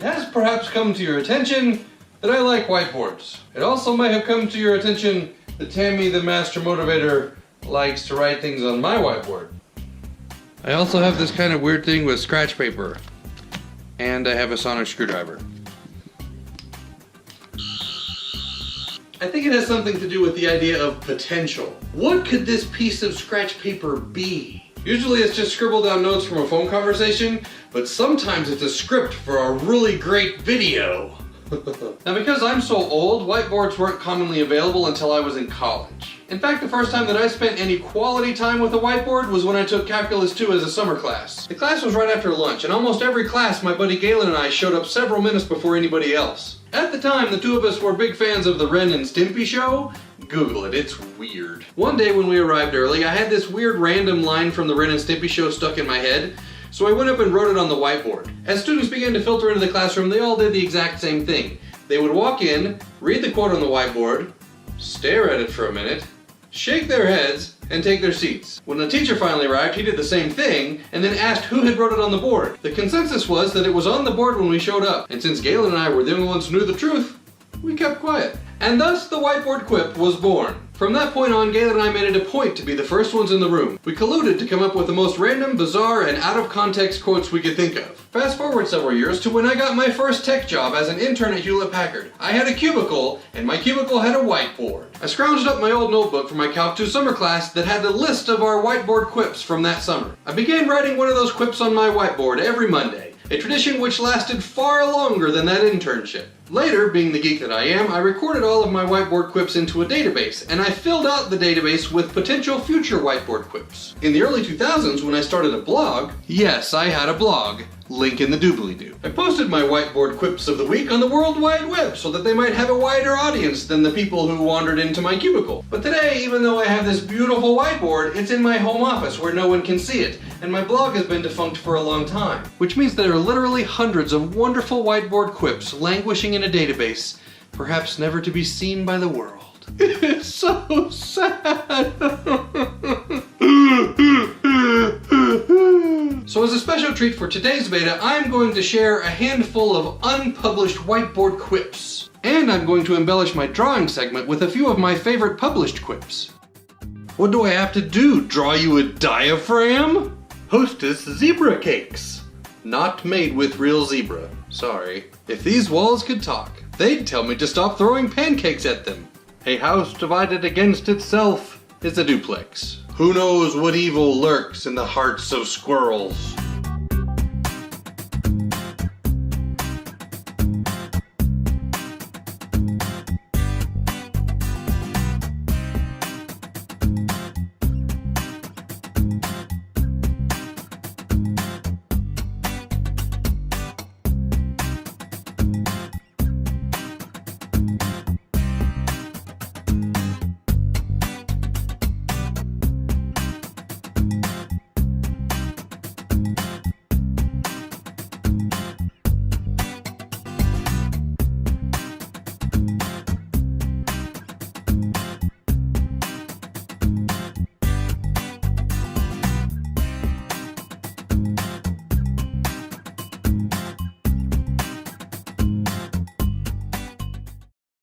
It has perhaps come to your attention that I like whiteboards. It also may have come to your attention that Tammy, the master motivator, likes to write things on my whiteboard. I also have this kind of weird thing with scratch paper. And I have a sonic screwdriver. I think it has something to do with the idea of potential. What could this piece of scratch paper be? Usually it's just scribbled down notes from a phone conversation, but sometimes it's a script for a really great video. Now because I'm so old, whiteboards weren't commonly available until I was in college. In fact, the first time that I spent any quality time with a whiteboard was when I took Calculus 2 as a summer class. The class was right after lunch, and almost every class my buddy Galen and I showed up several minutes before anybody else. At the time, the two of us were big fans of the Ren and Stimpy show. Google it, it's weird. One day when we arrived early, I had this weird random line from the Ren and Stimpy show stuck in my head, so I went up and wrote it on the whiteboard. As students began to filter into the classroom, they all did the exact same thing. They would walk in, read the quote on the whiteboard, stare at it for a minute, shake their heads, and take their seats. When the teacher finally arrived, he did the same thing, and then asked who had wrote it on the board. The consensus was that it was on the board when we showed up, and since Galen and I were the only ones who knew the truth, we kept quiet. And thus the Whiteboard Quip was born. From that point on, Galen and I made it a point to be the first ones in the room. We colluded to come up with the most random, bizarre, and out-of-context quotes we could think of. Fast forward several years to when I got my first tech job as an intern at Hewlett-Packard. I had a cubicle, and my cubicle had a whiteboard. I scrounged up my old notebook from my Calc 2 summer class that had a list of our whiteboard quips from that summer. I began writing one of those quips on my whiteboard every Monday, a tradition which lasted far longer than that internship. Later, being the geek that I am, I recorded all of my whiteboard quips into a database, and I filled out the database with potential future whiteboard quips. In the early 2000s, when I started a blog, yes, I had a blog, link in the doobly-doo. I posted my whiteboard quips of the week on the World Wide Web so that they might have a wider audience than the people who wandered into my cubicle. But today, even though I have this beautiful whiteboard, it's in my home office where no one can see it, and my blog has been defunct for a long time. Which means there are literally hundreds of wonderful whiteboard quips languishing in a database, perhaps never to be seen by the world. It's so sad. So as a special treat for today's VEDA, I'm going to share a handful of unpublished whiteboard quips. And I'm going to embellish my drawing segment with a few of my favorite published quips. What do I have to do? Draw you a diaphragm? Hostess zebra cakes. Not made with real zebra. Sorry. If these walls could talk, they'd tell me to stop throwing pancakes at them. A house divided against itself is a duplex. Who knows what evil lurks in the hearts of squirrels?